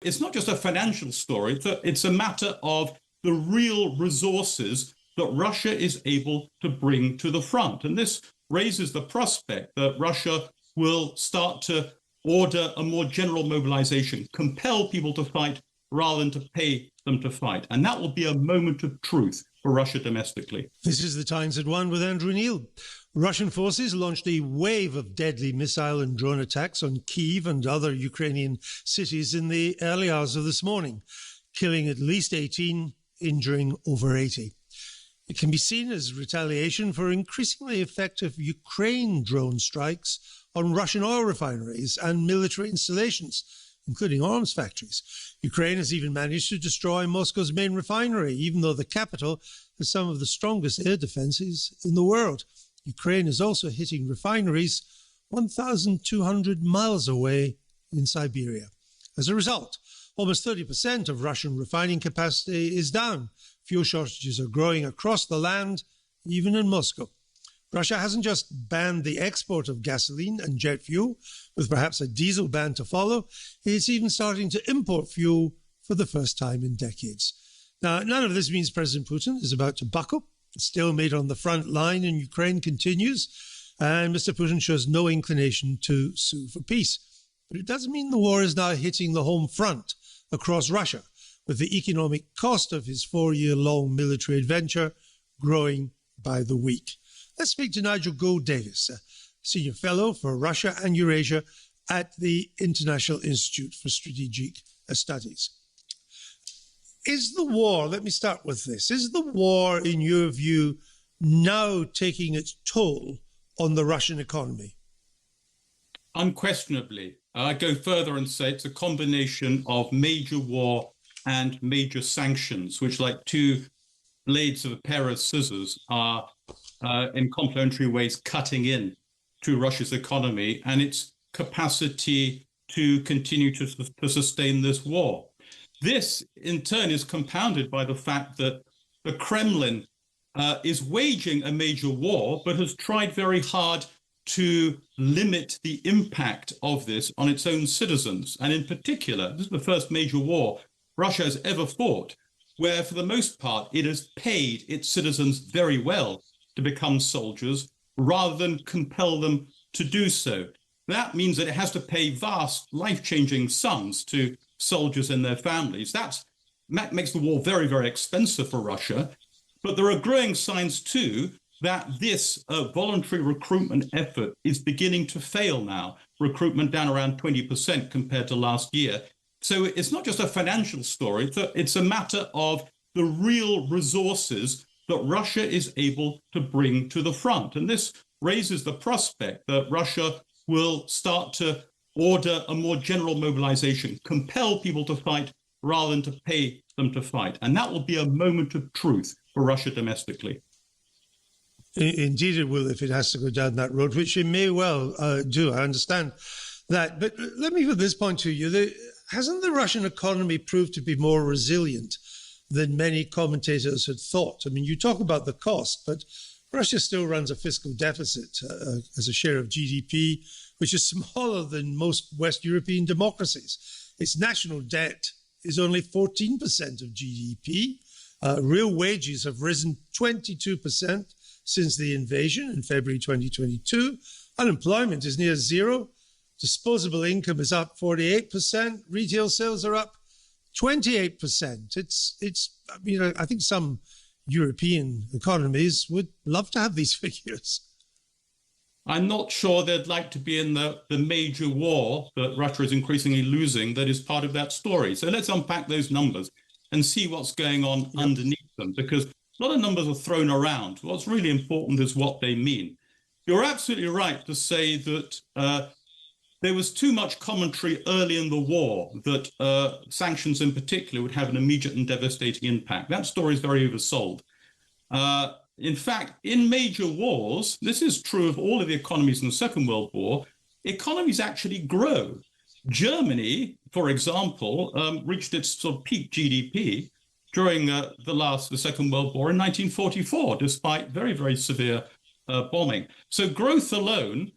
It's not just a financial story, it's a matter of the real resources that Russia is able to bring to the front. And this raises the prospect that Russia will start to order a more general mobilization, compel people to fight rather than to pay them to fight. And that will be a moment of truth for Russia domestically. This is The Times at One with Andrew Neil. Russian forces launched a wave of deadly missile and drone attacks on Kyiv and other Ukrainian cities in the early hours of this morning, killing at least 18, injuring over 80. It can be seen as retaliation for increasingly effective Ukraine drone strikes on Russian oil refineries and military installations, including arms factories. Ukraine has even managed to destroy Moscow's main refinery, even though the capital has some of the strongest air defenses in the world. Ukraine is also hitting refineries 1,200 miles away in Siberia. As a result, almost 30% of Russian refining capacity is down. Fuel shortages are growing across the land, even in Moscow. Russia hasn't just banned the export of gasoline and jet fuel, with perhaps a diesel ban to follow. It's even starting to import fuel for the first time in decades. Now, none of this means President Putin is about to buckle. The stalemate on the front line in Ukraine continues, and Mr. Putin shows no inclination to sue for peace. But it doesn't mean the war is now hitting the home front across Russia, with the economic cost of his 4-year-long military adventure growing by the week. Let's speak to Nigel Gould-Davies, a senior fellow for Russia and Eurasia at the International Institute for Strategic Studies. Is the war, let me start with this, is the war, in your view, now taking its toll on the Russian economy? Unquestionably. I go further and say it's a combination of major war and major sanctions, which, like two blades of a pair of scissors, are in complementary ways cutting in to Russia's economy and its capacity to continue to sustain this war. This, in turn, is compounded by the fact that the Kremlin is waging a major war, but has tried very hard to limit the impact of this on its own citizens. And in particular, this is the first major war Russia has ever fought, where for the most part, it has paid its citizens very well to become soldiers rather than compel them to do so. That means that it has to pay vast, life-changing sums to soldiers and their families. That makes the war very, very expensive for Russia. But there are growing signs, too, that this voluntary recruitment effort is beginning to fail now. Recruitment down around 20% compared to last year. So it's not just a financial story, it's a matter of the real resources that Russia is able to bring to the front. And this raises the prospect that Russia will start to order a more general mobilization, compel people to fight rather than to pay them to fight. And that will be a moment of truth for Russia domestically. Indeed it will, if it has to go down that road, which it may well do. I understand that. But let me put this point to you. Hasn't the Russian economy proved to be more resilient than many commentators had thought? I mean, you talk about the cost, but Russia still runs a fiscal deficit as a share of GDP, which is smaller than most West European democracies. Its national debt is only 14% of GDP. Real wages have risen 22% since the invasion in February 2022. Unemployment is near zero. Disposable income is up 48%. Retail sales are up 28%. I think some European economies would love to have these figures. I'm not sure they'd like to be in the major war that Russia is increasingly losing that is part of that story. So let's unpack those numbers and see what's going on underneath them, because a lot of numbers are thrown around. What's really important is what they mean. You're absolutely right to say that there was too much commentary early in the war that sanctions in particular would have an immediate and devastating impact. That story is very oversold. In fact, in major wars, this is true of all of the economies in the Second World War, economies actually grow. Germany, for example, reached its sort of peak GDP during the Second World War in 1944, despite very, very severe bombing. So growth alone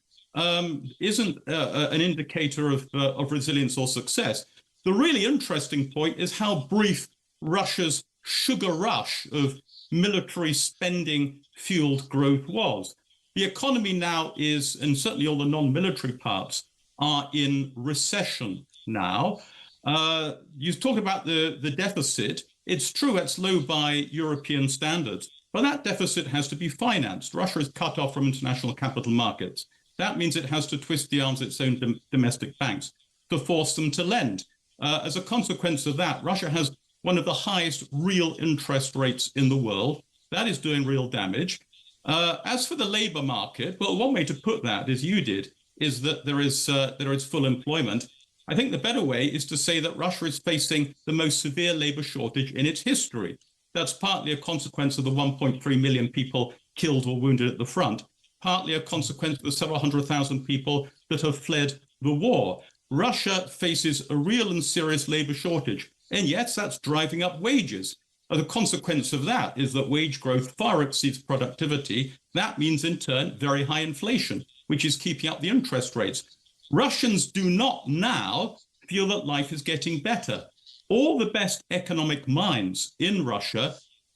isn't an indicator of resilience or success. The really interesting point is how brief Russia's sugar rush of military spending fueled growth was. The economy now is, and certainly all the non-military parts, are in recession now. You talk about the deficit. It's true it's low by European standards, but that deficit has to be financed. Russia is cut off from international capital markets. That means it has to twist the arms of its own domestic banks to force them to lend. As a consequence of that, Russia has one of the highest real interest rates in the world. That is doing real damage. As for the labor market, well, one way to put that, as you did, is that there is full employment. I think the better way is to say that Russia is facing the most severe labor shortage in its history. That's partly a consequence of the 1.3 million people killed or wounded at the front, partly a consequence of the several hundred thousand people that have fled the war. Russia faces a real and serious labor shortage, and yes, that's driving up wages. The consequence of that is that wage growth far exceeds productivity. That means, in turn, very high inflation, which is keeping up the interest rates. Russians do not now feel that life is getting better. All the best economic minds in Russia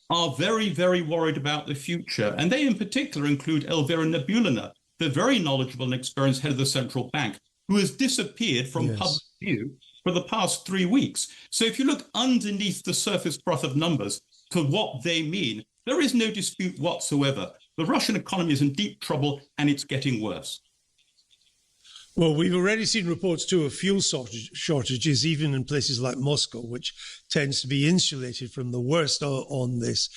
are very, very worried about the future. And they in particular include Elvira Nabiullina, the very knowledgeable and experienced head of the central bank, who has disappeared from public view for the past 3 weeks. So if you look underneath the surface froth of numbers to what they mean, there is no dispute whatsoever. The Russian economy is in deep trouble and it's getting worse. Well, we've already seen reports, too, of fuel shortages, even in places like Moscow, which tends to be insulated from the worst on this.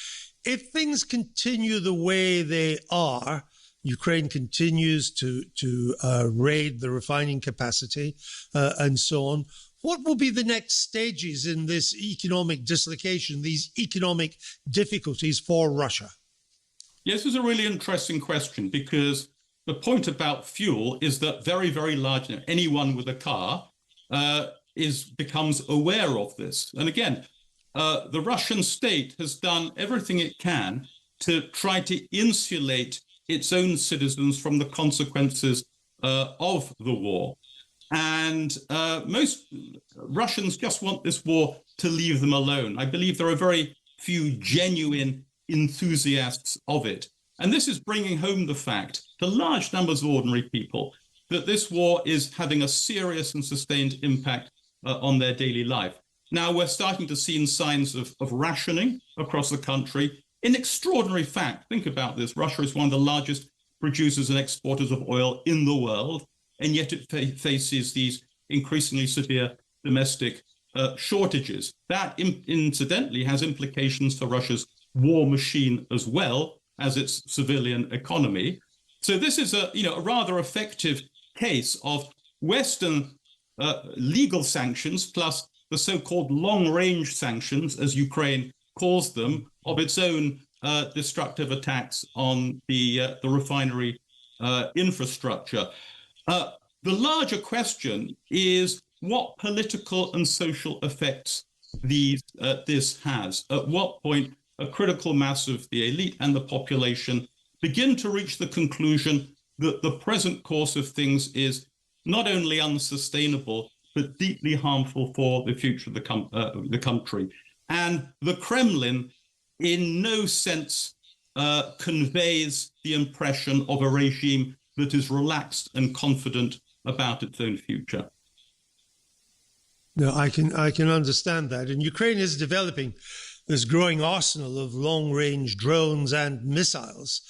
If things continue the way they are, Ukraine continues to raid the refining capacity and so on, what will be the next stages in this economic dislocation, these economic difficulties for Russia? Yes, this is a really interesting question, because the point about fuel is that very, very large, anyone with a car becomes aware of this. And again, the Russian state has done everything it can to try to insulate its own citizens from the consequences of the war. And most Russians just want this war to leave them alone. I believe there are very few genuine enthusiasts of it. And this is bringing home the fact to large numbers of ordinary people that this war is having a serious and sustained impact on their daily life. Now, we're starting to see signs of rationing across the country. In extraordinary fact, think about this, Russia is one of the largest producers and exporters of oil in the world, and yet it faces these increasingly severe domestic shortages. That, incidentally, has implications for Russia's war machine as well as its civilian economy. So this is a rather effective case of Western legal sanctions plus the so-called long-range sanctions, as Ukraine calls them, of its own destructive attacks on the refinery infrastructure. The larger question is what political and social effects this has. At what point a critical mass of the elite and the population begin to reach the conclusion that the present course of things is not only unsustainable, but deeply harmful for the future of the country. And the Kremlin, in no sense, conveys the impression of a regime that is relaxed and confident about its own future. No, I can understand that. And Ukraine is developing this growing arsenal of long-range drones and missiles.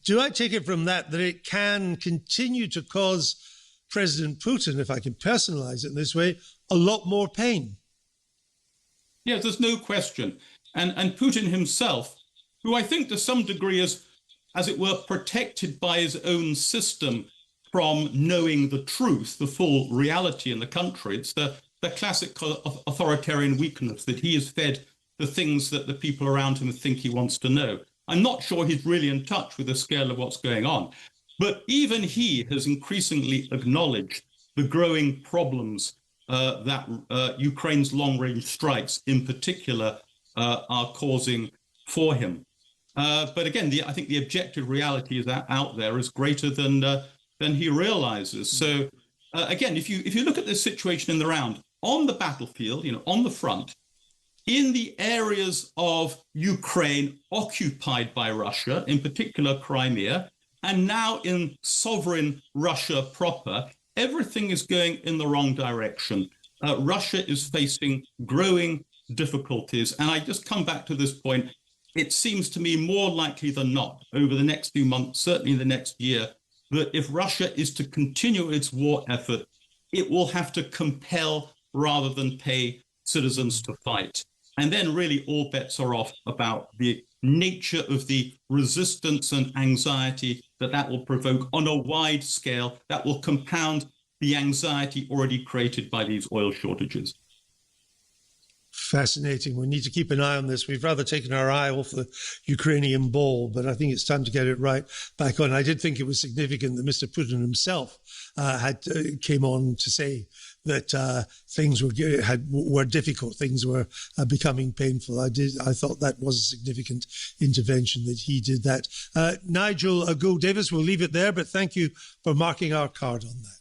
Do I take it from that it can continue to cause President Putin, if I can personalize it in this way, a lot more pain? Yes, there's no question. And Putin himself, who I think to some degree is, as it were, protected by his own system from knowing the truth, the full reality in the country. It's the classic authoritarian weakness that he is fed the things that the people around him think he wants to know. I'm not sure he's really in touch with the scale of what's going on. But even he has increasingly acknowledged the growing problems that Ukraine's long-range strikes in particular are causing for him. But again, I think the objective reality is out there is greater than he realizes. So again, if you look at this situation in the round, on the battlefield, on the front, in the areas of Ukraine occupied by Russia, in particular Crimea, and now in sovereign Russia proper, everything is going in the wrong direction. Russia is facing growing difficulties. And I just come back to this point. It seems to me more likely than not over the next few months, certainly the next year, that if Russia is to continue its war effort, it will have to compel rather than pay citizens to fight. And then really all bets are off about the nature of the resistance and anxiety that will provoke on a wide scale, that will compound the anxiety already created by these oil shortages. Fascinating. We need to keep an eye on this. We've rather taken our eye off the Ukrainian ball, but I think it's time to get it right back on. I did think it was significant that Mr. Putin himself came on to say that things were difficult, things were becoming painful. I thought that was a significant intervention that he did that. Nigel Gould-Davies, we'll leave it there, but thank you for marking our card on that.